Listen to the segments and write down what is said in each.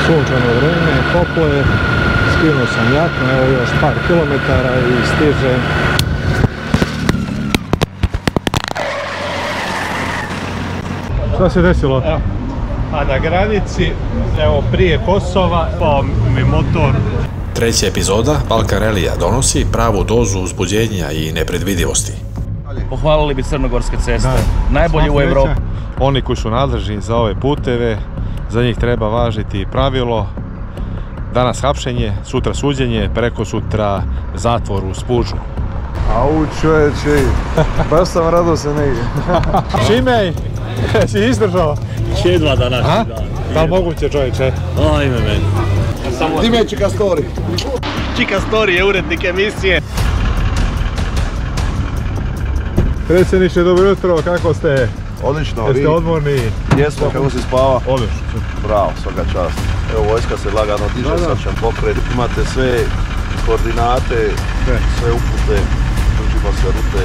Sunčano vreme, toplo je, skinuo sam jaknu, evo još par kilometara i stižem. Šta se desilo? Evo, a na granici, evo prije Kosova, pao mi motor. Treća epizoda Balkan Rallyja donosi pravu dozu uzbuđenja i nepredvidivosti. Pohvalili bi crnogorske ceste, najbolji u Evropi. Oni koji su nadležni za ove puteve, za njih treba važiti pravilo. Danas hapšenje, sutra suđenje, preko sutra zatvor u Spužu. Au čovječe, baš sam rado se negdje. Šimej, si izdržao? Jedva danas. Da li moguće čovječe? Ajme meni. Dime Čika Story. Čika Story je urednik emisije. Predsjedniče, dobro jutro, kako ste? Odlično, vi? Jeste odmorni? Jesmo, kako se spava? Odlično. Bravo, svaka čast. Evo, vojska se lagano diže, sad ćem pokret. Imate sve koordinate, sve upute, držimo se rute.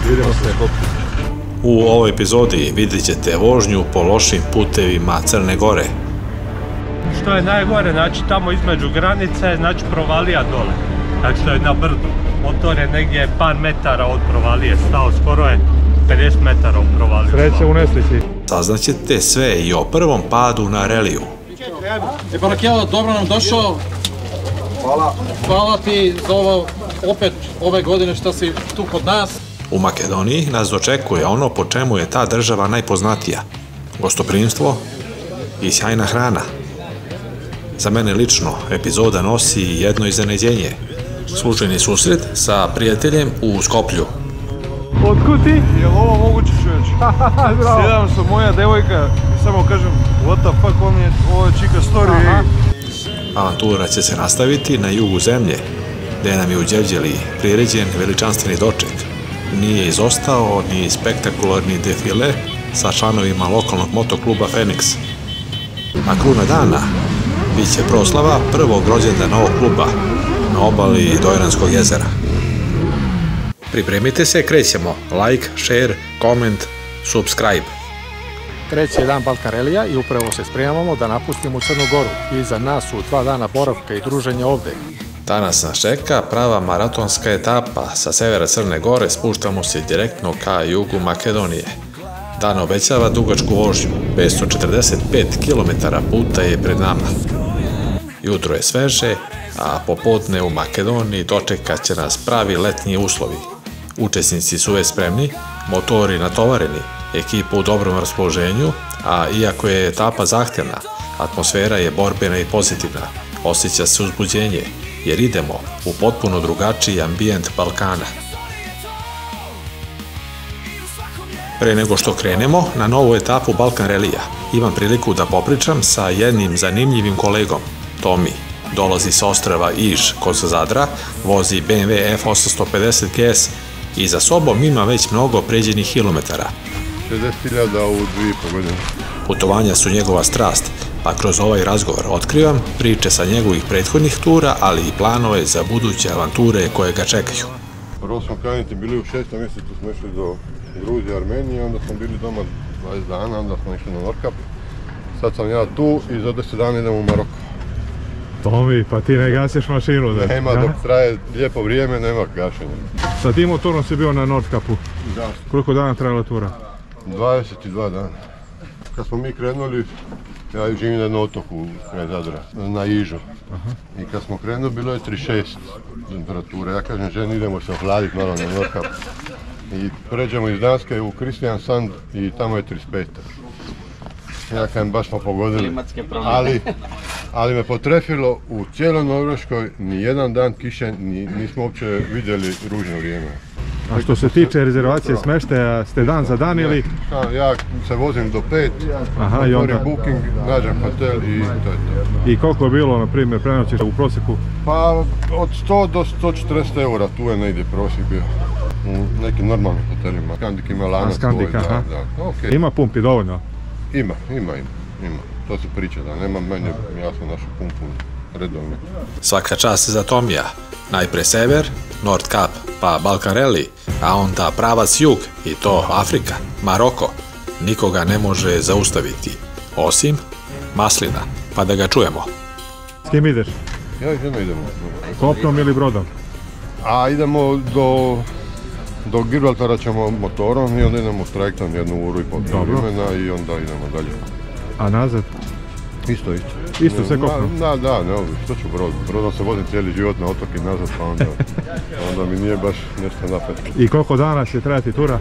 Vidimo se. U ovoj epizodi vidjet ćete vožnju po lošim putevima Crne Gore. Što je najgore, znači tamo između granice, znači provalija dole. Tako što je na brdu. Motor je negdje par metara od provalije stao, skoro je 50 metara u provaliju. Sreće u nesreći. Saznaćete sve i o prvom padu na reliju. Barakjela, dobro nam došao. Hvala. Hvala ti za ovo, opet ove godine što si tu kod nas. U Makedoniji nas dočekuje ono po čemu je ta država najpoznatija. Gostoprimstvo i sjajna hrana. Za mene lično epizoda nosi jedno iznenađenje. Slučajni susret sa prijateljem u Skoplju. Otkud ti? Jel ovo moguće čovječ? Sjedam sa moja devojka i samo kažem what the fuck, ovo je Čika Story. Avantura će se nastaviti na jugu zemlje, gdje nam je u Đevđeli priređen veličanstveni doček. Nije izostao ni spektakularni defile sa članovima lokalnog motokluba Fenix. A kruna dana bit će proslava prvog rođendana ovog kluba na obali Dojranskog jezera. Pripremite se, krećemo. Like, share, comment, subscribe. Treći je dan Balkan Rallyja i upravo se spremamo da napustimo Crnu Goru. Iza nas su 2 dana boravka i druženja ovde. Danas nas čeka prava maratonska etapa. Sa severa Crne Gore spuštamo se direktno ka jugu Makedonije. Dan obećava dugačku vožnju. 545 km puta je pred nama. Jutro je sveže, a popodne u Makedoniji dočekat će nas pravi letnji uslovi. Učesnici su već spremni, motori natovareni, ekipa u dobrom raspoloženju, a iako je etapa zahtjevna, atmosfera je borbena i pozitivna. Osjeća se uzbuđenje, jer idemo u potpuno drugačiji ambijent Balkana. Pre nego što krenemo na novu etapu Balkan Rallyja, imam priliku da popričam sa jednim zanimljivim kolegom, Tomi. Dolazi sa ostrava Iž kod Zadra, vozi BMW F850 GS i za sobom ima već mnogo pređenih kilometara. 60.000 u 2,5 godine. Putovanja su njegova strast, pa kroz ovaj razgovor otkrivam priče sa njegovih prethodnih tura, ali i planove za buduće avanture koje ga čekaju. Prvo smo kreniti bili u 6. mjesecu, smo išli do Gruzije, Armenije, onda smo bili doma 20 dana, onda smo išli na Nordkap. Sad sam ja tu i za 10 dana idemo u Maroko. Tomi, pa ti ne gasiš mašinu, da? Nema, dok traje lijepo vrijeme, nema gašenja. Sa tim motorom si bio na Nordkapu. Da. Koliko dana trajala tura? 22 dana. Kad smo mi krenuli, ja živim na jednom otoku kraj Zadra, na Ižu. I kad smo krenuli, bilo je 36 temperature. Ja kažem, ženi, idemo se ohladiti malo na Nordkap. I pređemo iz Danske u Kristiansand i tamo je 35. Ja kažem, baš smo pogodili. Ali me potrefilo, u cijeloj Norveškoj ni jedan dan kiše, nismo uopće vidjeli ružno vrijeme. A što se tiče rezervacije smještaja, ste dan za dan ili? Ja se vozim do 5, otvorim booking, nađem hotel i to je to. I koliko je bilo, na primjer, prenoćiš u prosjeku? Pa od 100 do 140 eura, tu je negdje prosjek bio. U nekim normalnim hotelima. Skandik ima lanac svoj, da. Okay. Ima pumpi dovoljno? Ima. To se priča, da nema meni jasno našu pumpu redovno. Svaka čast za Tomija. Najpre sever, Nordkap, pa Balkan Rally, a onda pravac jug, i to Afrika, Maroko. Nikoga ne može zaustaviti, osim maslina, pa da ga čujemo. S kim ideš? Ja i žena idemo. Kopnom ili brodom? A idemo do Gibraltara ćemo motorom i onda idemo s trajektom 1,5 vremena i onda idemo dalje. A nazad? Isto. Isto sve kopnom? Da, što ću brod? Brodom se vozim cijeli život na otok i nazad, pa onda mi nije baš nešto napet. I koliko dana će trajati tura?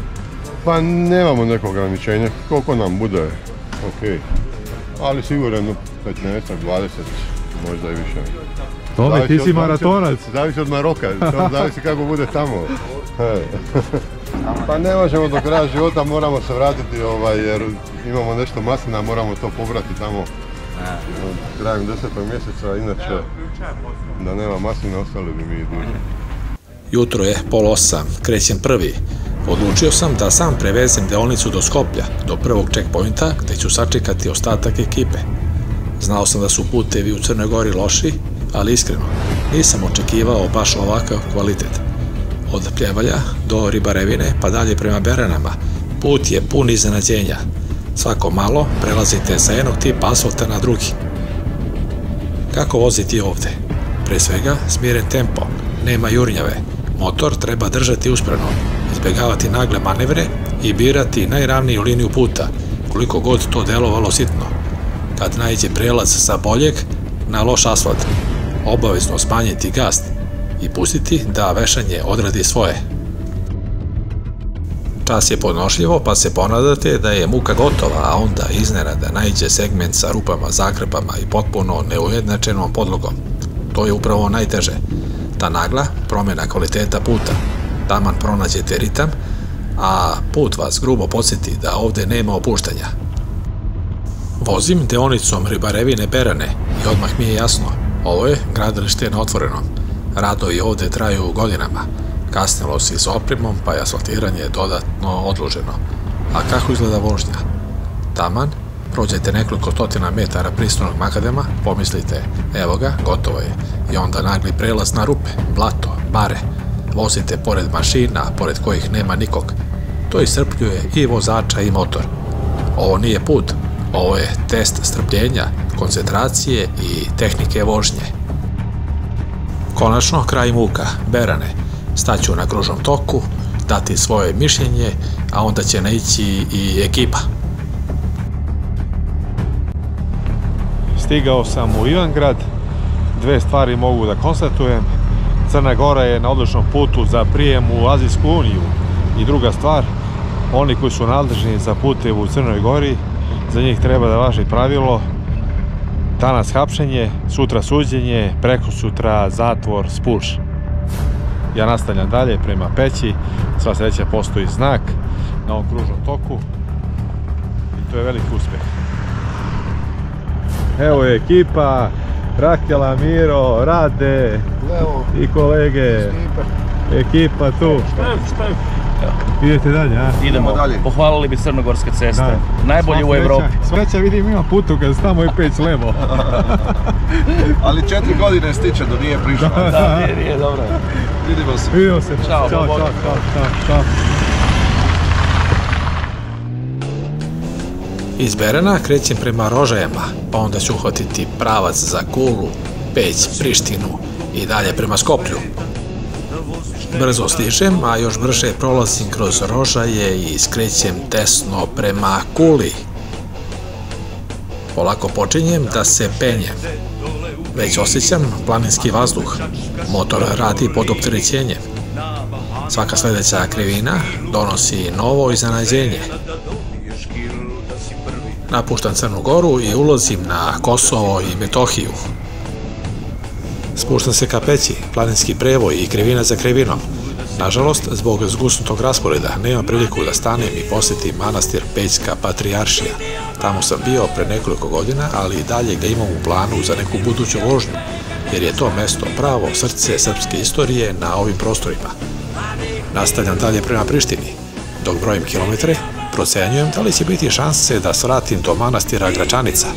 Pa nemamo neko ograničenje, koliko nam bude, ok. Ali sigurno 15, 20, možda i više. Tome, ti si maratonac. Zavisi od Maroka, zavisi kako bude tamo. Pa ne možemo do kraja života, moramo se vratiti jer imamo nešto maslina, moramo to pobrati tamo krajem 10. mjeseca, inače da nema maslina ostali bi mi duže. Jutro je 7:30, krećem prvi. Odlučio sam da sam prevezem deonicu do Skoplja, do prvog checkpointa gdje ću sačekati ostatak ekipe. Znao sam da su putevi u Crnoj Gori loši, ali iskreno, nisam očekivao baš ovakav kvalitet. Od Pljevalja do Ribarevine pa dalje prema Beranama, put je pun iznenađenja. Svako malo prelazite sa jednog tipa asfalta na drugi. Kako voziti ovdje? Pre svega, smiren tempo, nema jurnjave. Motor treba držati uspravno, izbjegavati nagle manevre i birati najravniju liniju puta, koliko god to delovalo sitno. Kad naiđe prelaz sa boljeg na loš asfalt, obavezno smanjiti gas i pustiti da vešanje odradi svoje. Čas je podnošljivo, pa se ponadate da je muka gotova, a onda iznenada naiđe segment sa rupama, zakrpama i potpuno neujednačenom podlogom. To je upravo najteže. Ta nagla promjena kvaliteta puta. Taman pronađete ritam, a put vas grubo podsjeti da ovdje nema opuštanja. Vozim deonicom Ribarevine Berane i odmah mi je jasno, ovo je gradilište na otvorenom. Radovi ovdje traju godinama. Kasnilo se s opremom, pa je asfaltiranje dodatno odloženo. A kako izgleda vožnja? Taman, prođete nekoliko stotina metara pristojnog makadama, pomislite, evo ga, gotovo je. I onda nagli prelaz na rupe, blato, bare. Vozite pored mašina, pored kojih nema nikog. To iscrpljuje i vozača i motor. Ovo nije put, ovo je test strpljenja, koncentracije i tehnike vožnje. Konačno, kraj muka, Berane. Staću na kružnom toku, dati svoje mišljenje, a onda će naići i ekipa. Stigao sam u Ivangrad, dve stvari mogu da konstatujem. Crna Gora je na odličnom putu za prijem u Azijsku uniju. I druga stvar, oni koji su nadležni za putev u Crnoj Gori, za njih treba da važi pravilo: danas hapšenje, sutra suđenje, prekosutra zatvor, spuš. Ja nastavljam dalje prema Peći, sva sreća postoji znak na ovom kružnom toku i to je veliki uspjeh. Evo je ekipa, Rakela, Miro, Rade i kolege, ekipa tu. Idete dalje, a? Idemo dalje. Pohvalili bi crnogorske ceste. Najbolje u Evropi. Sreća, vidim, ima putokaz tamo i peć levo. Ali 4 godine stiče do nije prišao. Da, nije dobro. Vidimo se. Vidimo se. Ćao, Ćao. Iz Berana krećem prema Rožajama, pa onda ću uhvatiti pravac za Kulu, Peć, Prištinu i dalje prema Skoplju. Brzo stižem, a još brže prolazim kroz Rožaje i skrećem desno prema Kuli. Polako počinjem da se penjem. Već osjećam planinski vazduh. Motor radi pod opterećenjem. Svaka sljedeća krivina donosi novo iznenađenje. Napuštam Crnu Goru i ulazim na Kosovo i Metohiju. Spuštam se ka Peći, planinski prevoj i krivina za krivinom. Nažalost, zbog zgusnutog rasporeda nemam priliku da stanem i posjetim manastir Pećka Patrijaršija. Tamo sam bio pre nekoliko godina, ali i dalje ga imam u planu za neku buduću vožnju, jer je to mesto pravo srce srpske istorije na ovim prostorima. Nastavljam dalje prema Prištini. Dok brojim kilometre, procenjujem da li će biti šanse da svratim do manastira Gračanica.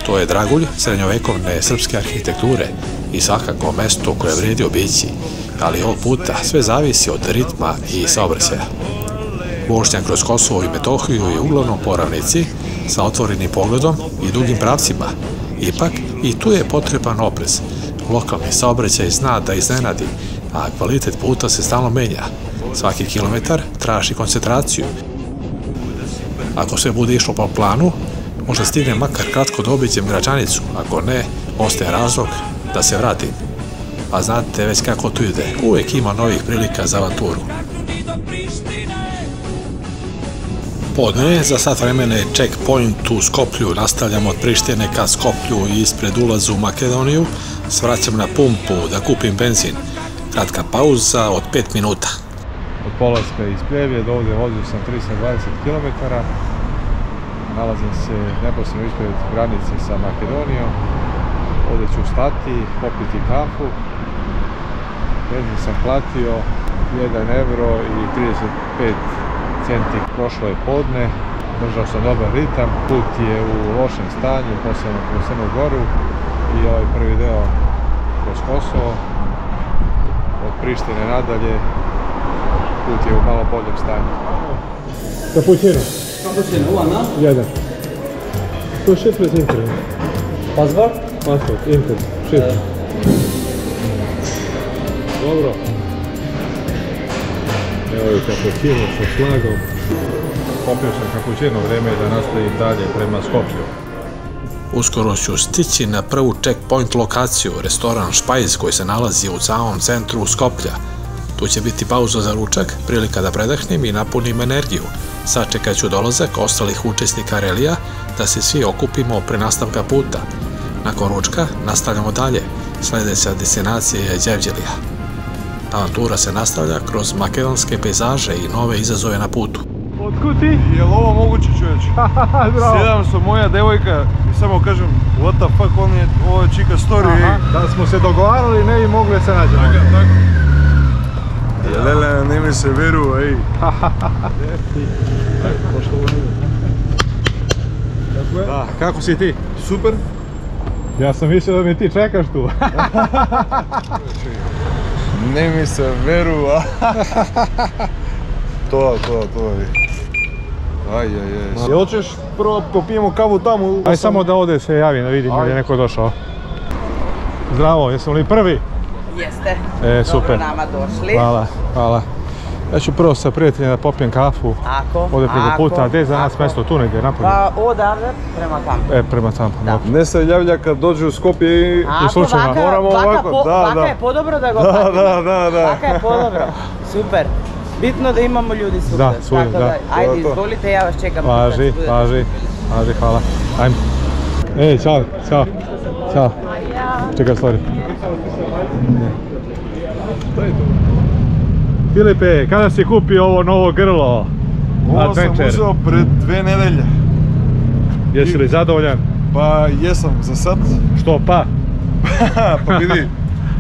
To je dragulj srednjovekovne srpske arhitekture i svakako mesto koje vredi obići, ali ovog puta sve zavisi od ritma i saobraćaja. Vožnja kroz Kosovo i Metohiju je uglavnom po ravnici, sa otvorenim pogledom i dugim pravcima. Ipak, i tu je potreban oprez. Lokalni saobraćaj zna da iznenadi, a kvalitet puta se stalno menja. Svaki kilometar traži koncentraciju. Ako sve bude išlo po planu, možda stigne makar kratko da obiđem Gračanicu, ako ne, ostaje razlog da se vratim. A znate već kako tu ide, uvijek ima novih prilika za avanturu. Podne, za sat vremena je checkpoint u Skoplju, nastavljamo od Prištine ka Skoplju i ispred ulaza u Makedoniju, svraćam na pumpu da kupim benzin. Kratka pauza od 5 minuta. Od polaska iz Pljevlje do ovdje vozio sam 320 km. Nalazim se neposredno ispred granice sa Makedonijom. Ovdje ću stati, popiti kafu. Benzin sam platio 1 euro i 35 centi, prošlo je podne. Držao sam dobar ritam, put je u lošem stanju, posebno kroz Crnu Goru i ovaj prvi deo kroz Kosovo. Od Prištine nadalje put je u malo boljem stanju. Cappuccino. Cappuccino, one, Jedan. To ship with internet. passport. Passport, internet, ship. Dobro. Evo je cappuccino sa šlagom. Popio sam cappuccino, vrijeme je da nastavim dalje prema Skoplju. Uskoro ću stići na prvu checkpoint lokaciju, restoran Špajz koji se nalazi u samom centru Skoplja. Tu će biti pauza za ručak, prilika da predahnem i napunim energiju. Sačekat ću dolazak ostalih učesnika relija da se svi okupimo pre nastavka puta. Nakon ručka nastavljamo dalje, sljedeća destinacija je Đevđelija. Avantura se nastavlja kroz makedonske pejzaže i nove izazove na putu. Otkud ti? Jel ovo moguće, čovječ? Sjedam sa moja devojka i samo kažem what the fuck, ovo je čika story. Da smo se dogovarali, ne bi mogli se nađemo. Tako. Lele, ne mi se veru, ej. Da, kako si ti? Super. Ja sam mislio da mi ti čekaš tu. Ne mi se veru, a. To je. Aj. Jel hoćeš prvo popijemo kavu tamo? Aj samo da ovdje se javim da vidim je neko došao. Zdravo, jesam li prvi? Jeste. Super. Dobro nama došli. Hvala. Ja ću prvo sa prijateljem da popijem kafu. Ovdje preko puta, a gdje je za nas mjesto? Tu negdje, napolje? Pa odavde prema tamo. Prema tamo. Ne se javlja kad dođu u Skopje i slučajno. Moramo ovako. Vaka je podobro da ga patimo. Da. Vaka je podobro. Super. Bitno da imamo ljudi super. Da, super, da. Ajde, izvolite, ja vas čekam. Važi, hvala. Ajmo. Ej, čao. Čekaj, stvari. Šta je to? Filipe, kada si kupio ovo novo grlo? Ovo sam uzeo pred 2 nedelje. Jesi li zadovoljan? Pa jesam, za sad. Što pa? Pa vidi,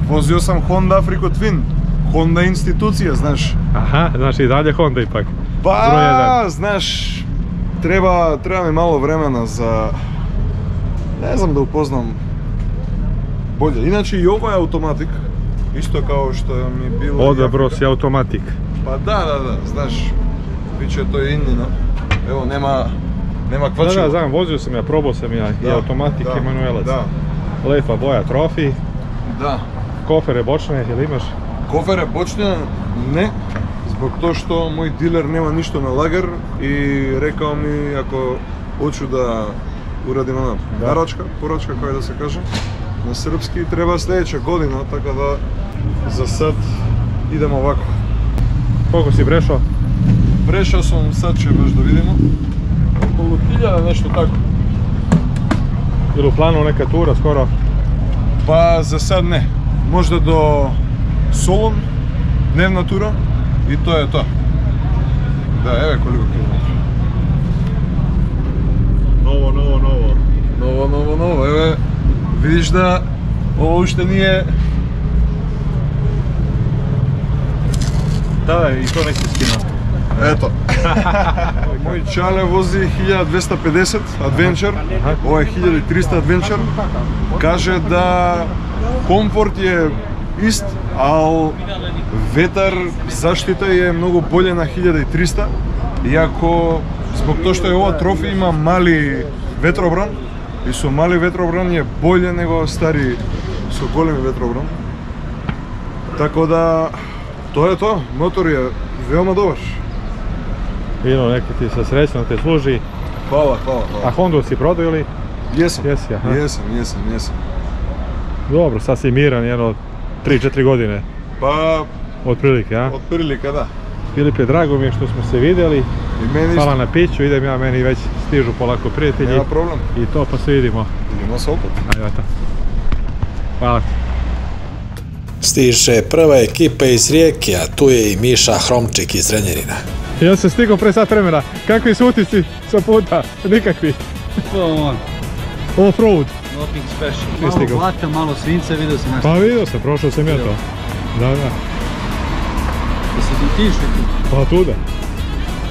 vozio sam Honda Africa Twin. Honda institucija, znaš. Aha, znači i dalje Honda ipak. Pa, znaš, treba mi malo vremena za, ne znam, da upoznam bolje. Inače i ovo je automatik, isto kao što mi je bilo... Odabro si automatik. Pa da, znaš, biće to je Indina. Evo, nema kvačeva. Da, znam, vozio sam ja, probao sam ja i automatik i manuelac. Da. Lepa boja Trophy. Da. Kofere bočne, jel imaš? Kofere bočne ne, zbog to što moj diler nema ništa na lager i rekao mi ako hoću da uradim ona poručka koja da se kaže na srpski, treba sljedeća godina, tako da za sad idemo ovako. Koliko si prešao? Prešao sam, sad će baš da vidimo, okolo 1000, nešto tako. Ili u planu neka tura skoro? Pa za sad ne, možda do Solon, dnevna tura i to je to. Da, evo koliko kilometra. Novo, evo vidiš da ovo ušte nije... Da, i to nisi skinuo. Eto. Moj čale vozi 1250 Adventure, ovo je 1300 Adventure. Kaže da komfort je ist, ali vetar zaštita je mnogo bolje na 1300, iako zbog zbog to što je ova trofej ima mali vetrobran i su mali vetrobran je bolje nego stari su golemi vetrobran. Tako da, to je to, motor je veoma dobar. Vidimo, neki ti sa srećom te služi. Hvala. A Hondu si prodao ili? Jesam. Jesam. Dobro, sad si miran, jedno 3-4 godine. Pa... Otprilike, a? Otprilike, da. Filipe, drago mi je što smo se vidjeli. Hvala na piću, idem ja, meni već stižu polako prijatelji. Nema problem. I to, pa se vidimo. Idemo se opet. Ajde, to. Hvala. Stiže prva ekipa iz Rijeke, a tu je i Miša Hromčik iz Zrenjanina. Ja sam stigao pre sat vremena. Kakvi su utisci sa puta? Nikakvi. Off-road. Nothing special. Malo blata, malo svince, vidio sam nešto. Pa vidio sam, prošao sam ja to. Da. Da se ti išli tu? Pa tuda.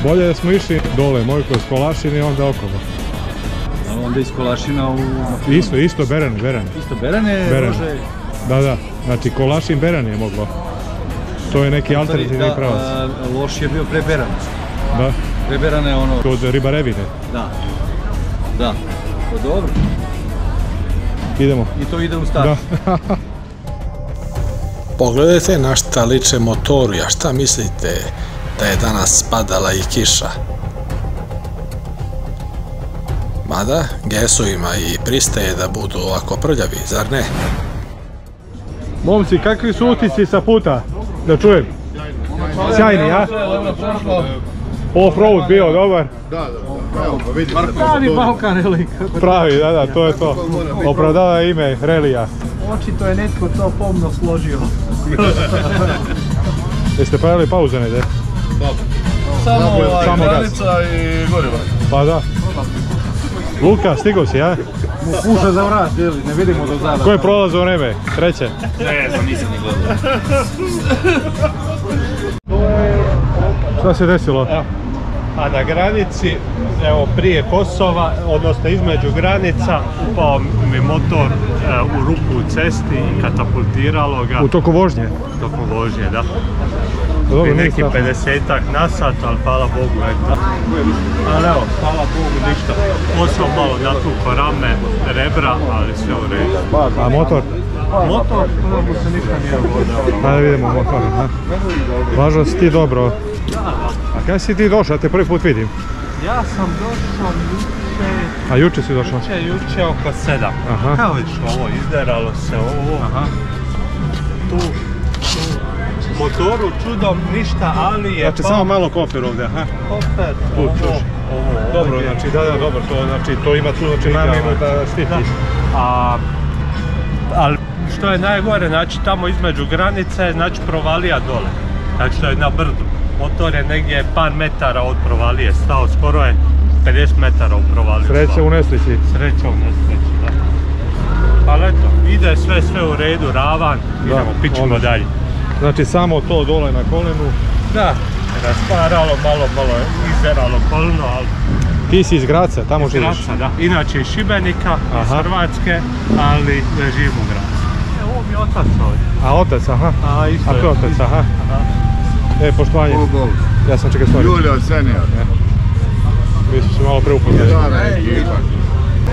Bolje da smo išli dole, moj kroz Kolašin i onda okolo. A onda iz Kolašina u... Isto, Berane. Isto Berane, može... Da, znači Kolašin Berane je moglo. To je neki alternativni pravac. Loš je bio pre Berane. Da. Pre Berane ono... Kod Ribarevine. Da. To dobro. Idemo. I to ide u start. Da. Pogledajte na šta liče motori, a šta mislite da je danas padala i kiša? Mada, gesovima i pristaje da budu ovako prljavi, zar ne? Momci, kakvi su utisci sa puta? Da čujem. Sjajni, a? Off-road bio, dobar? Da, evo pa vidite. Pravi Balkan rally. Pravi, da, to je to. Opravdava ime relija. Očito je netko to pomno složio. Jeste pravili pauze negdje? Samo granica i goriva. Pa da. Luka, stigao si, a? Puša za vrat, ne vidimo do zada. Ko je prolazao vreme? Treće? Ne znam, nisam ni gledao. Šta se desilo? A na granici, evo prije Kosova, odnosno između granica, upao mi motor u rupu u cesti i katapultiralo ga. U toku vožnje? Tokom vožnje, da. Dobro, neki 50-ak na sat, ali hvala Bogu, eto. Ali evo, hvala Bogu, ništa. Osam malo natukao rame, rebra, ali sve u redu. A motor? Motor, mu se ništa nije dogodilo. Ajde vidimo motor. Važno si ti dobro. A kada si ti došao? Ja te prvi put vidim. Ja sam došao juče... A juče si došao? Juče oko 7. Aha. Kao vidiš ovo, izderalo se ovo. Aha. Tu. Motoru čudom ništa, ali je... Znači samo malo kofer ovdje, aha. Kofer, ovo. Dobro, znači da, dobro, to ima tu, znači namjenu da štitiš. Ali što je najgore, znači tamo između granice, znači provalija dole. Znači to je na brdu. Motor je negdje par metara od provalije stao, skoro je 50 metara u provaliju. Sreća u nesreći. Sreća u nesreći, da. Ali eto, ide sve u redu, ravan, idemo, pićemo dalje. Znači samo to dole na kolenu. Da, rasparalo, malo izeralo kolno, ali... Ti si iz Graca, tamo živiš? Iz Graca, da. Inače iz Šibenika, iz Hrvatske, ali ne živim u Gracu. Ovo mi je otac ovdje. A otac, aha. A to je otac, aha. Poštovanje. Ja sam čekaj stvari. Julio senior. Mi smo se malo preupoznali.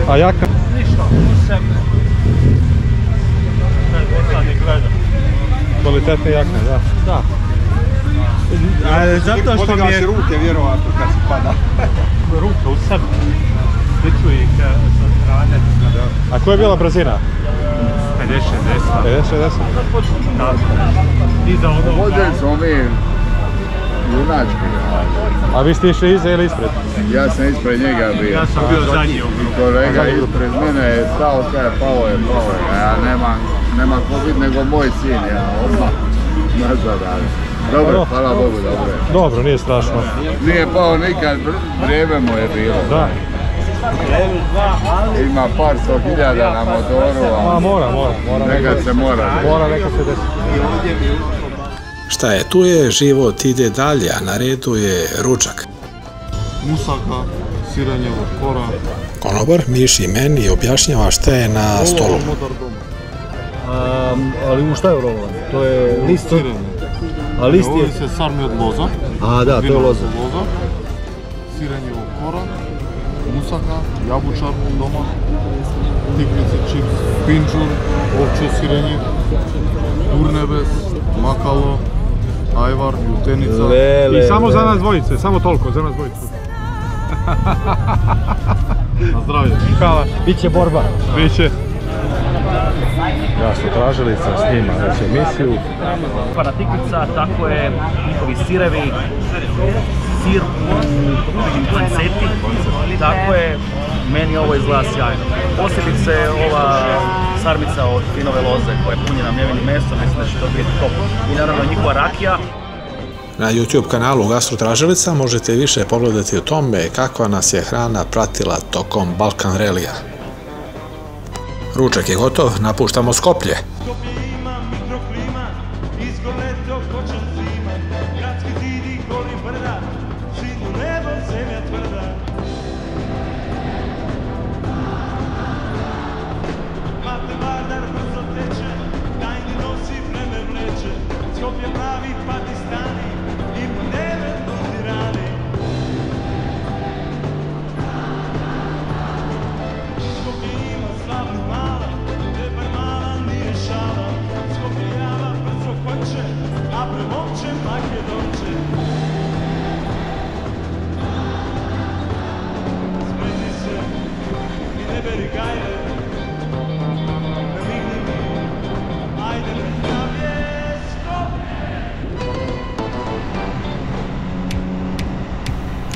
A jaka? Ništa, u sebe. Ne gleda. Kvalitetne jakne, da. Da. Zato što mi je... si ruke vjerovatno kad se pada. Ruke u sebe. Stiču ih sa strane. A koja je bila brzina? 50-60. 50-60? Iza onoga... Vođeli smo mi junački. A vi ste išli iza ili ispred? Ja sam ispred njega bio. Ja sam bio zadnji u grupu. Kolega ispred mene je stao, kaj pao je. A ja nemam ko biti nego moj sin, ja odmah nazad. Dobro, hvala Bogu, dobro je. Dobro, nije strašno. Nije pao nikad, vrijeme mu je bilo. Da. Ima par 100.000 na motoru, a mora. Nekad se mora. Mora, nekad se desi. Šta je, tu je, život ide dalje, a na redu je ručak. Musaka, siranjevo, kora. Konobar Miši meni objašnjava šta je na stolu. Ali u šta je urolovano? To je list? A list je... Ovo se sarmi od loza. A da, to je loza. sirenjevo kora, musaka, jabučarku doma, tikvice, čips, pinčur, ovčje sirenje, urnebes, makalo, ajvar, jutenica. I samo za nas dvojice, samo toliko, za nas dvojice. Na zdravlje. Hvala. Biće borba. Biće. Ja su tražili sa snima već emisiju. Pana tikvica, tako je njihovi sirevi, sir u panceti, tako je, meni ovo izgleda sjajno. Posebice ova sarmica od vinove loze koja je punjena mljevenim mesom, mislim da će to biti top. I naravno njihova rakija. Na YouTube kanalu Gastro Tražilica možete više pogledati o tome kakva nas je hrana pratila tokom Balkan Relija. Ručak je gotov, napuštamo Skoplje.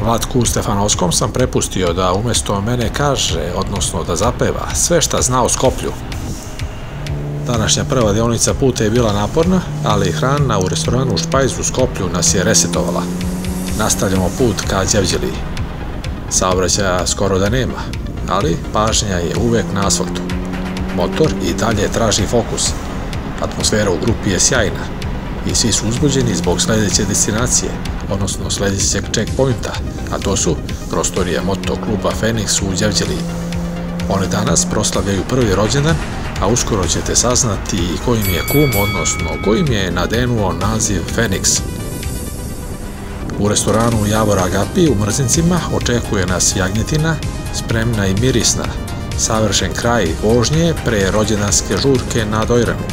Vlatku Stefanovskom sam prepustio da umjesto mene kaže, odnosno da zapeva sve šta zna o Skoplju. Današnja prva dionica puta je bila naporna, ali hrana u restoranu Špajz u Skoplju nas je resetovala. Nastavljamo put ka Đevđeliji. Saobraćaja skoro da nema, ali pažnja je uvek na asfaltu. Motor i dalje traži fokus. Atmosfera u grupi je sjajna i svi su uzbuđeni zbog sledeće destinacije, odnosno sledećeg checkpointa, a to su prostorije moto kluba Fenix u Đevđeliji. Oni danas proslavljaju prvi rođendan, a uskoro ćete saznati i kojim je kum, odnosno kojim je nadenuo naziv Fenix. U restoranu Javor Agapi u Mrzincima očekuje nas jagnjetina, spremna i mirisna, savršen kraj vožnje pre rođendanske žurke na Dojranu.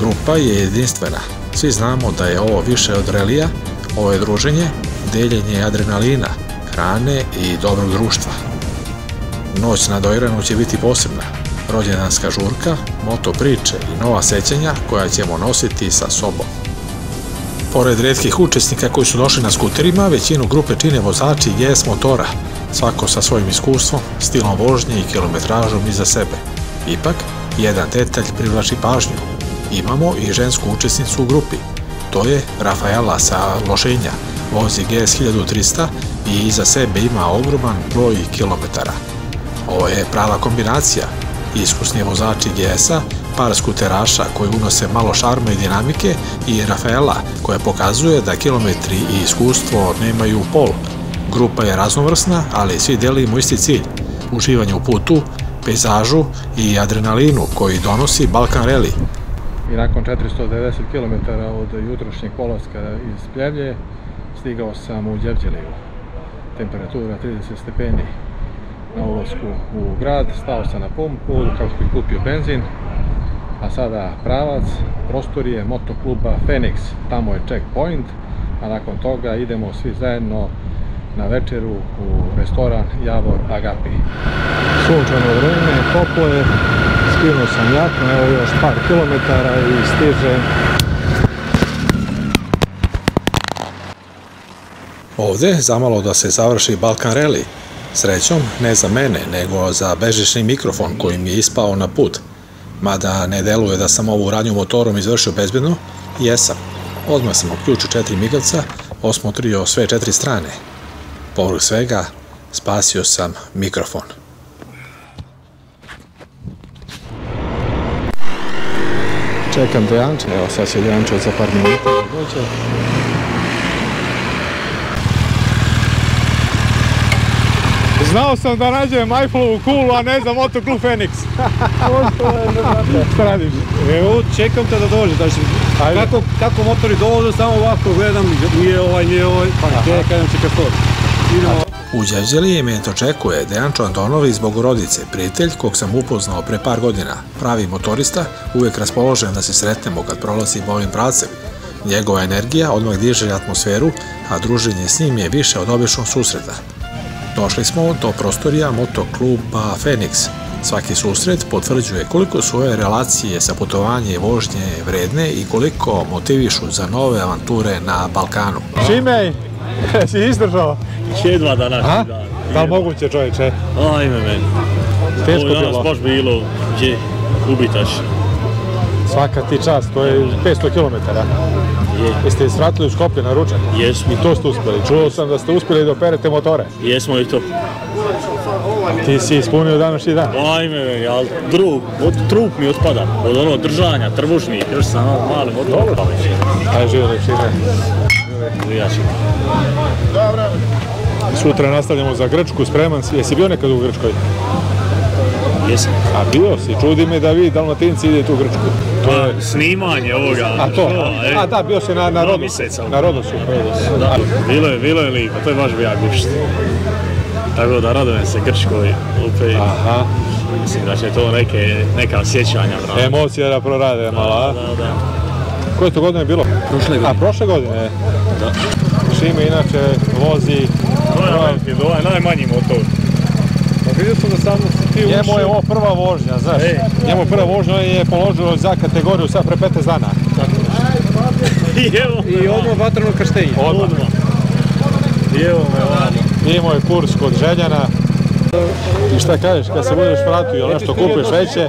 Grupa je jedinstvena. Svi znamo da je ovo više od relija, ovo je druženje, deljenje adrenalina, hrane i dobrog društva. Noć na Dojranu će biti posebna, rođendanska žurka, moto priče i nova sećanja koja ćemo nositi sa sobom. Pored retkih učesnika koji su došli na skuterima, većinu grupe čine vozači GS motora, svako sa svojim iskustvom, stilom vožnje i kilometražom iza sebe. Ipak, jedan detalj privlači pažnju. Imamo i žensku učesnicu u grupi. To je Rafaela sa Lošenja, vozi GS 1300 i iza sebe ima ogroman broj kilometara. Ovo je prava kombinacija. Iskusni vozači GS-a, par skuteraša koji unose malo šarma i dinamike i Rafaela koja pokazuje da kilometri i iskustvo nemaju pol. Grupa je raznovrsna, ali svi delimo isti cilj. Uživanje u putu, pejzažu i adrenalinu koji donosi Balkan Rally. I nakon 490 km od jutrošnjeg polaska iz Pljevlje stigao sam u Đevđeliju. Temperatura 30 stepeni na ulasku u grad, stao sam na pumpu kako bi kupio benzin, a sada pravac, prostorije motokluba Fenix, tamo je checkpoint, a nakon toga idemo svi zajedno na večeru u restoran Javor Agapi. Sunčano vreme, toplo je, skinuo sam jaknu, evo još par kilometara i stižem. Ovde zamalo da se završi Balkan Rally. Srećom, ne za mene, nego za bežični mikrofon koji mi je ispao na put. Mada ne deluje da sam ovu radnju motorom izvršio bezbedno, jesam. Odmah sam uključio 4 migavca, osmotrio sve 4 strane. Povrh svega, spasio sam mikrofon. Čekam Dejanče, evo sad će Dejanče za par minuta da dođe. Znao sam da nađem Eifflovu kulu, a ne za motoklub Fenix. Šta radiš? Evo, čekam te da dođe, znači, kako motori dolaze, samo ovako gledam, nije ovaj, pa čekam će kad to. U Đevđeliji me očekuje Dejančo Antonović zbog Bogorodice, prijatelj kog sam upoznao pre par godina, pravi motorista, uvijek raspoložen da se sretnemo kad prolazimo ovim pravcem. Njegova energija odmah diže atmosferu, a druženje s njim je više od običnog susreta. Došli smo do prostorija motokluba Fenix. Svaki susret potvrđuje koliko su ove relacije sa putovanje i vožnje vredne i koliko motivišu za nove avanture na Balkanu. Šimej, si izdržao? Jedva današnji dan. Da li moguće, čovječe? Ajme meni. Teško bilo. Ovo danas baš bilo gdje ubitaš. Svaka ti čast, to je 500 km. Jeste svratili u Skoplje na ručak? Jesmo. I to ste uspjeli. Čuo sam da ste uspjeli da operete motore. Jesmo i to. Ti si ispunio današnji dan. Ajme meni, ali trup mi otpada. Od ono držanja, trbušnih, još sam mali motor. Aj, živjeli, Šime. Sutra nastavljamo za Grčku, spreman si. Jesi bio nekad u Grčkoj? Jesam. A bio si, čudi me da vi Dalmatinci idete u Grčku. To je snimanje ovoga. A to? A da, bio si na Rodosu. Na Rodosu. Da, bilo je lijepo, to je baš bija gušt. Tako da radujem se Grčkoj opet. Aha. Mislim da će to neka sjećanja. Emocija da prorade malo, a? Da. Koje to godine je bilo? Prošle godine. A, prošle godine? Da. Šime inače vozi... To je najmanji motor. Pa vidio sam da samo si ti ušao. Njemu je ovo prva vožnja, znaš. Njemu prva vožnja je položilo za kategoriju sad pre 15 dana. I odmah vatreno krštenje. Odmah. I evo me vani. Imao je kurs kod Željana. I šta kažeš, kad se budeš vratio ili nešto kupiš veće?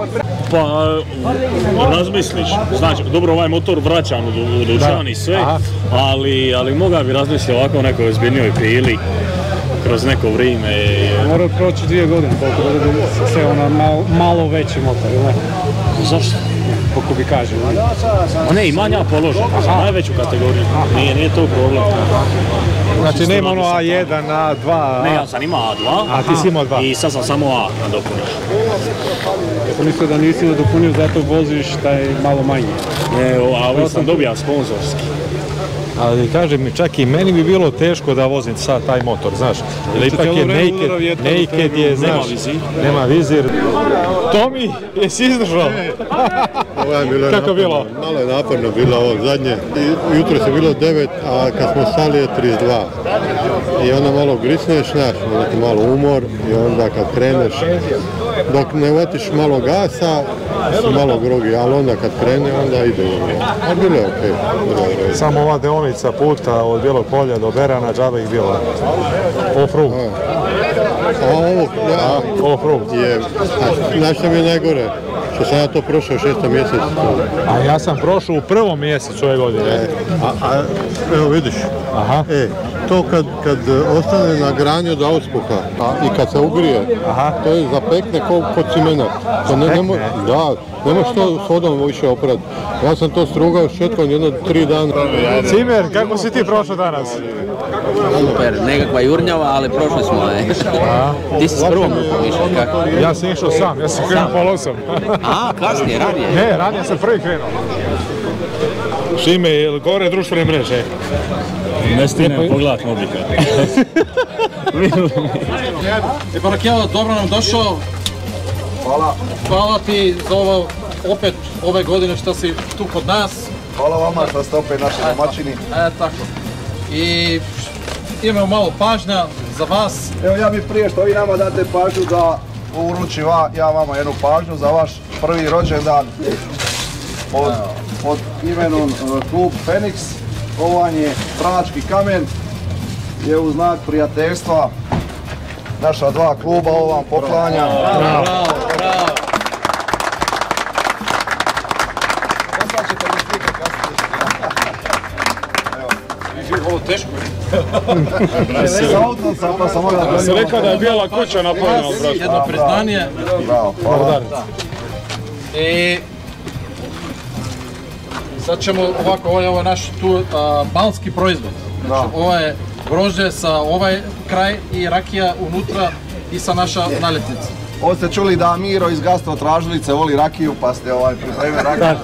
Pa, razmisliš, znači, dobro ovaj motor vraćam u dućan i sve, ali moga bi razmislio ovako o nekoj ozbiljnijoj pili kroz neko vrijeme. Mora proći 2 godine, koliko da bi se malo veći motor, ili ne? Zašto? Po kubikažu. Ne, imam ja položen, najveću kategoriju, nije to problem. Znači nema ono A1, A2... Ne, ja sam imao A2, a ti si imao 2. I sad sam samo A nadopunio. Ja sam mislio da nisi nadopunio, zato voziš taj malo manje. Ne, ali sam dobija sponzorski. Ali kaži mi, čak i meni bi bilo teško da vozim sad taj motor, znaš. Jer ipak je naked je, znaš, nema vizir. Tomi, jesi izdržao? Kako je bilo? Malo je naporno bilo ovo zadnje. Jutro se bilo 9, a kad smo stali je 32. I onda malo grisneš, znaš, onda ti malo umor i onda kad kreneš, dok ne uvatiš malo gasa, si malo grogi, ali onda kad krene, onda ide. A bilo je okej. Samo ova deonica puta od Bijelog polja do Berana, džaba ih bilo. Off-road. Off-road. Znaš što mi je najgore? Što sam ja to prošao 6. mjesec. A ja sam prošao u 1. mjesecu ove godine. Evo vidiš. Aha. To kad ostane na granju od auspuha i kad se ugrije, to je zapekne kod cimena. Ne možeš to s vodom više oprati. Ja sam to strugao s četkom jedno 3 dana. Cimer, kako si ti prošao danas? Super, nekakva jurnjava, ali prošli smo. Ti si s prvom išao, kako? Ja sam išao sam, ja sam krenuo pola 8. A, kasnije, ranije? Ne, ranije sam prvi krenuo. Šime, je li gore društvene mreže? Ne stinem pogledat mobitel. Barakjelo, dobro nam došao. Hvala ti za ovo, opet ove godine što si tu kod nas. Hvala vama što ste opet naši domaćini. Tako. I imamo malo pažnja za vas. Evo ja mi prije što vi nama date pažnju da uručim ja vama jednu pažnju za vaš prvi rođendan pod imenom klub Fenix. Ovo vam je Brački kamen, je u znak prijateljstva naša dva kluba, ovo vam poklanjam. Bravo. Sad ćete mi slike kasnije. Ovo teško. Ja sam rekao da je bijela kuća napravljena od Bračka. Jedno priznanje. Bravo, hvala. I sad ćemo ovako, ovo je naš tu balski proizvod. Znači, ovo je grožđe sa ovaj kraj i rakija unutra i sa naša naljepnica. Ovo ste čuli da Miro iz Gastro Tražilice voli rakiju, pa ste pripremili rakiju.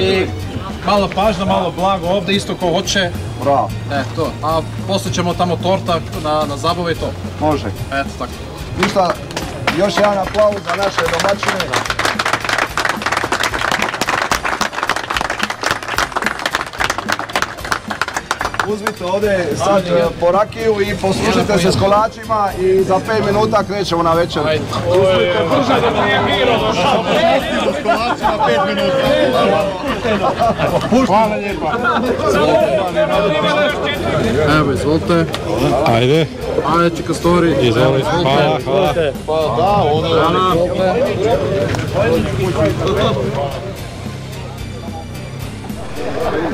I malo pažnja, malo blago ovdje, isto ko hoće. Bravo. Eto, a poslije ćemo tamo torta na zabave i to. Može. Eto, tako. Ništa, još jedan aplauz za naše domaćine. Uzmite ovdje sad po rakiju i poslužite se s kolačima i za 5 minuta krećemo na večer. Uzmite brže da nije Miro došao. Za s kolačima 5 minuta. Hvala lijepa. Evo, izvolite. Ajde. Ajde, Čikastori. Izvolite. Hvala. Pa da, ono je.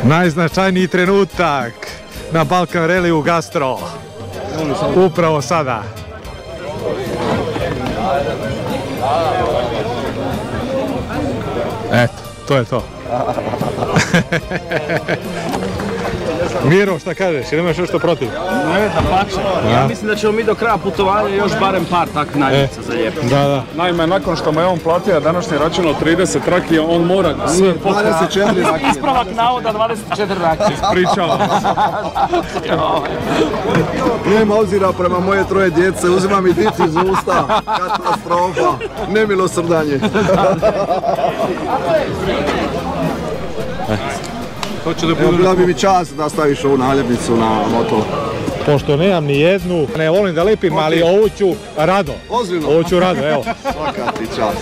Najznačajniji trenutak na Balkan Rallyu Gastro. Upravo sada. Eto, to je to. Miro, šta kažeš? Ili imaš nešto protiv? Ne, da pače. Ja mislim da ćemo mi do kraja putovanja još barem par takvih naljepnica zalijepiti. Da. Naime, nakon što mu je on platio današnji račun od 30 rakija, on mora sve pokrati. 24 rakije. Ispravak navoda 24 rakije. Ispričavam. Nema obzira prema moje 3 djece, uzimam i dici iz usta. Katastrofa. Nemilosrdanje. Bila bi mi čast da staviš ovu naljepnicu na motor. Pošto nemam ni jednu, ne volim da lepim, ali ovu ću rado. Ozbiljno? Ovu ću rado, evo. Svaka ti čast.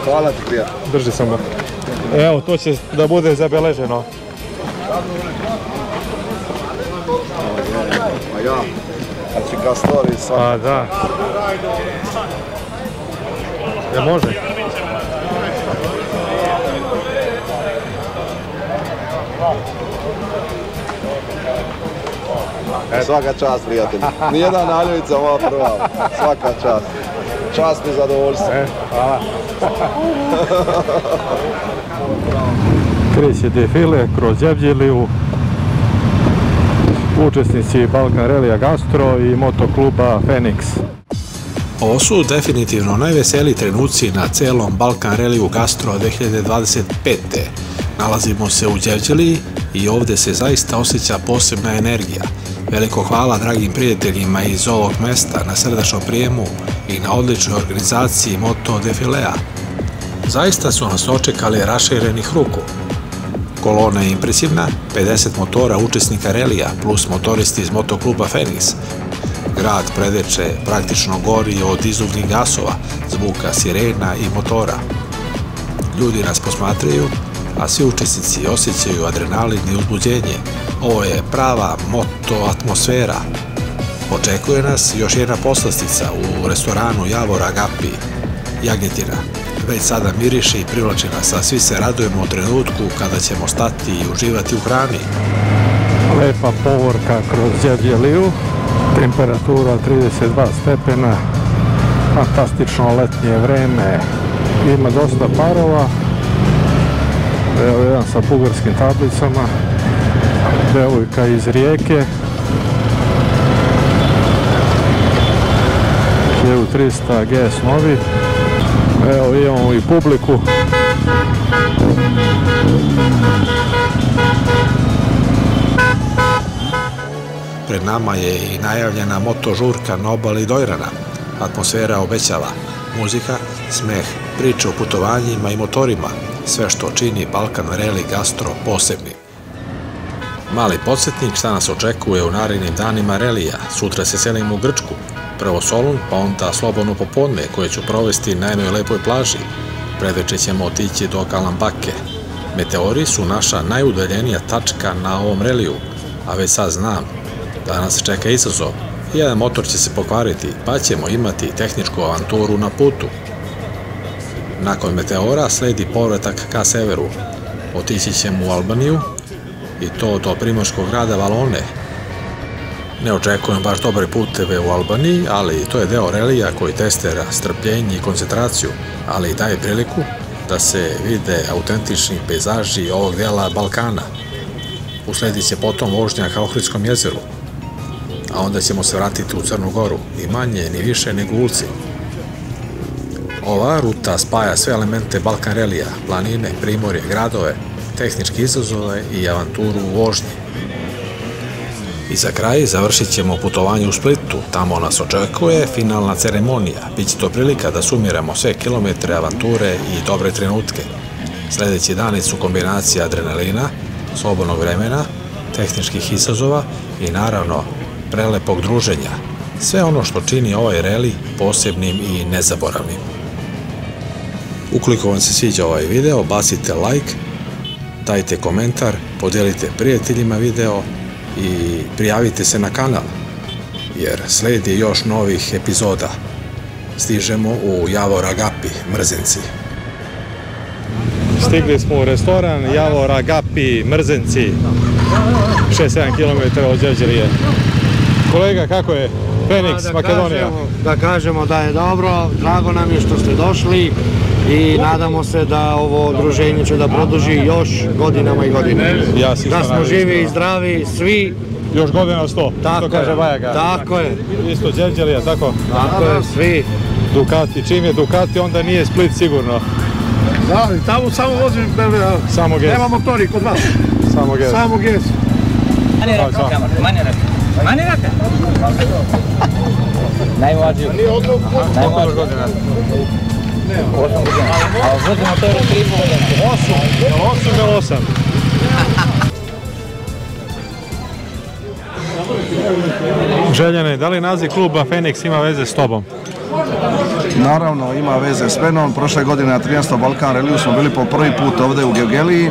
Hvala ti, prijatelj. Drži samo. Evo, to će da bude zabeleženo. Pa ja, Čikastori sam. Pa da. Ne može? Svaka čast, prijatelj. Nijedna naljepnica, ova prva. Svaka čast. Čast mi zadovoljstvo. Hvala. Kreće defile kroz Đevđeliju. Učesnici Balkan Rallya Gastro i motokluba Fenix. Ovo su definitivno najveseliji trenuci na celom Balkan Rallyu Gastro 2025. Nalazimo se u Đevđeliji i ovdje se zaista osjeća posebna energija. Veliko hvala dragim prijateljima iz ovog mesta na srdačnom prijemu i na odličnoj organizaciji moto defilea. Zaista su nas očekali raširenih ruku. Kolona je impresivna, 50 motora učesnika relija plus motoristi iz motokluba Fenix. Grad Predeče praktično gori od izduvnih gasova, zvuka sirena i motora. Ljudi nas posmatraju, a svi učesnici osjećaju adrenalin i uzbuđenje. Ovo je prava moto atmosfera. Očekuje nas još jedna poslastica u restoranu Javor Agapi, jagnjetina. Već sada miriše i privlači nas, a svi se radujemo u trenutku kada ćemo stati i uživati u hrani. Lepa povorka kroz Đevđeliju, temperatura 32 stepena, fantastično letnje vreme, ima dosta parova, evo jedan sa bugarskim tablicama, devojka iz Rijeke, 1300 GS novi, evo imamo i publiku. Pred nama je i najavljena moto žurka na obali Dojrana. Atmosfera obećava. Muzika, smeh, priče o putovanjima i motorima. Sve što čini Balkan Rally Gastro posebnim. Mali podsjetnik šta nas očekuje u narednim danima relija. Sutra se selimo u Grčku. Prvo Solun, pa onda slobodno popodne koje ću provesti na jednoj lepoj plaži. Predveče ćemo otići do Kalambake. Meteori su naša najudaljenija tačka na ovom reliju, a već sad znam da nas čeka izazov. Jedan motor će se pokvariti, pa ćemo imati tehničku avanturu na putu. Nakon Meteora sledi povratak ka severu. Otići ćemo u Albaniju i to do primorskog grada Valone. Ne očekujem baš dobre puteve u Albaniji, ali to je deo relija koji testira strpljenje i koncentraciju, ali i daje priliku da se vide autentični pejzaži ovog dela Balkana. Usledit će potom vožnja ka Ohridskom jezeru. a onda ćemo se vratiti u Crnu Goru, ni manje ni više nego u Ulci. Ova ruta spaja sve elemente Balkan relija, planine, primorje, gradove, tehničke izazove i avanturu u vožnji. I za kraj završit ćemo putovanje u Splitu, tamo nas očekuje finalna ceremonija. Biće to prilika da sumiramo sve kilometre avanture i dobre trenutke. Sljedeći dani su kombinacija adrenalina, slobodnog vremena, tehničkih izazova i naravno prelepog druženja. Sve ono što čini ovaj reli posebnim i nezaboravnim. Ukoliko vam se sviđa ovaj video, bacite like, dajte komentar, podijelite prijateljima video i prijavite se na kanal, jer slijedi još novih epizoda. Stižemo u Javor Agapi, Mrzenci. Stigli smo u restoran Javor Agapi, Mrzenci, 6-7 km od Đevđelije. Kolega, kako je? Feniks, Makedonija. Da kažemo da je dobro, drago nam je što ste došli i nadamo se da ovo druženje će da produži još godinama i godinama. Da smo živi i zdravi, svi. Još godina 100, to kaže Bajaga. Tako je. Isto Đevđelija, tako? Tako je, svi. Ducati, čim je Ducati onda nije Split sigurno. Da, tamo samo vozim BMW. Samo GS. Nema motori kod vas. Samo GS. Samo GS. Manirate. Najmlađi. Najmlađi godina. 8 godina. A vozi motor 3,5 godina. 8 ili 8? Željane, da li naziv kluba Feniks ima veze s tobom? Naravno, ima veze s menom. Prošle godine na 13. Balkan reliju smo bili po prvi put ovdje u Gevgeliji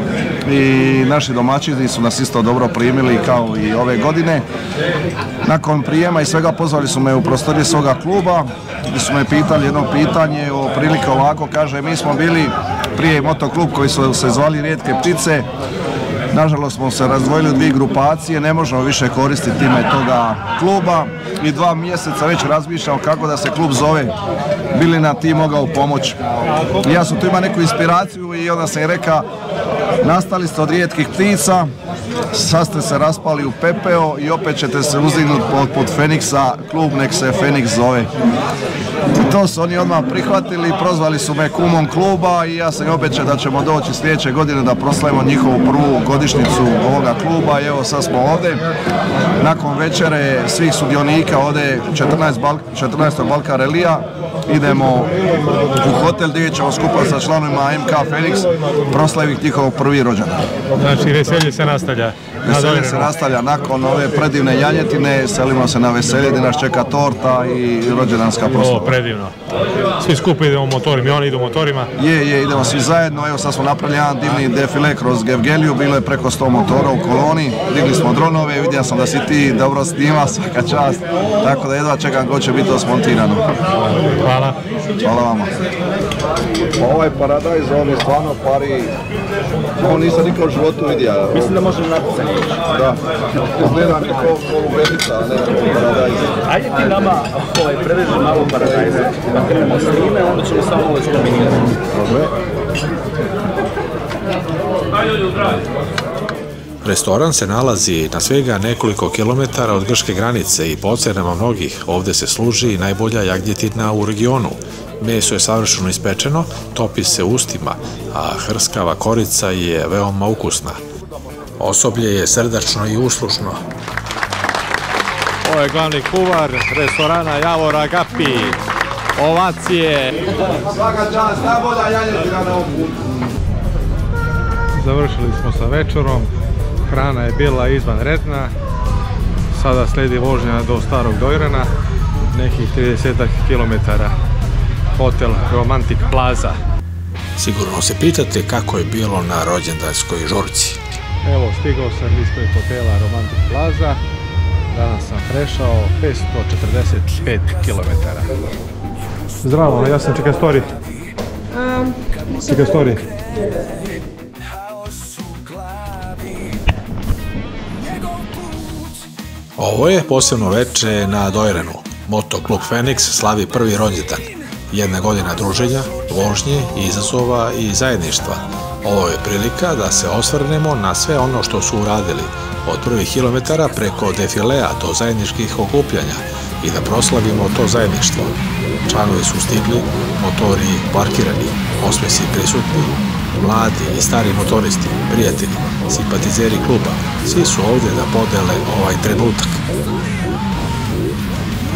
i naši domaćini su nas isto dobro primili kao i ove godine. Nakon prijema i svega pozvali su me u prostorije svoga kluba gdje su me pitali jedno pitanje o prilike ovako, kaže mi smo bili prije motoklub koji su se zvali Rijetke ptice. Nažalost smo se razdvojili u 2 grupacije, ne možemo više koristiti ime toga kluba i 2 mjeseca već razmišljamo kako da se klub zove, bili nam ti mogao pomoći. Ja sam tu imao neku inspiraciju i onda sam i rekao, nastali ste od rijetkih ptica, sad ste se raspali u pepeo i opet ćete se uzdignuti pod Feniksa, klub nek se Feniks zove. I to su oni odmah prihvatili, prozvali su me kumom kluba i ja sam obećao da ćemo doći sljedeće godine da proslavimo njihovu prvu godišnjicu ovoga kluba i evo sad smo ovdje. Nakon večere svih sudionika ovdje 14. Balkan relija idemo u hotel gdje ćemo skupa sa članovima MK Feniks proslaviti njihov prvi rođendan. Znači veselje se nastavlja. Veselje se nastavlja nakon ove predivne janjetine, selimo se na veselje gdje nas čeka torta i rođendanska proslava. O, predivno. Svi skupa idemo motorima i oni idu motorima? Je, idemo svi zajedno. Evo sad smo napravili jedan divni defile kroz Gevgeliju, bilo je preko 100 motora u koloni, digli smo dronove, vidio sam da si ti dobro snima, svaka čast, tako da jedva čekam ko će biti to smontirano. Hvala. Hvala vama. Ovaj paradajz, on je stvarno pari, on nisam nikad u životu vidio. Mislim da možemo napisati. Da, izgleda mi kao vetica, a ne paradajz. Ajde ti nama preveži malo paradajza, da krenemo s time, onda ćemo samo ovo skombinirati. Restoran se nalazi na svega nekoliko kilometara od grčke granice i po ocenama mnogih ovdje se služi najbolja jagnjetina u regionu. Meso je savršeno ispečeno, topi se ustima, a hrskava korica je veoma ukusna. Osoblje je srdačno i uslušno. Ovo je glavni kuvar restorana Javor Agapi. Ovacije. Svaka čast, najbolja janjetina na ovom putu. Završili smo sa večerom. Hrana je bila izvanredna. Sada slijedi vožnja do Starog Dojrana, nekih 30 km. Hotel Romantic Plaza. Sigurno se pitate kako je bilo na rođendanskoj žurci. Evo, stigao sam ispred hotela Romantic Plaza. Danas sam prešao 545 km. Zdravo, ja sam Čekastori. Čekastori. Ovo je posebno veče na Dojranu. Motoklub Feniks slavi prvi rođendan. 1 godina druženja, vožnje, izazova i zajedništva. Ovo je prilika da se osvrnemo na sve ono što su uradili, od prvih kilometara preko defilea do zajedničkih okupljanja i da proslavimo to zajedništvo. Članovi su stigli, motori parkirani, osmesi prisutni, mladi i stari motoristi, prijatelji, simpatizeri kluba, svi su ovdje da podele ovaj trenutak.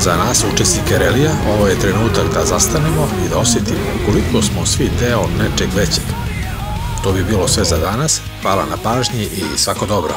Za nas, učesnike relija, ovo je trenutak da zastanemo i da osjetimo koliko smo svi deo nečeg većeg. To bi bilo sve za danas, hvala na pažnji i svako dobro.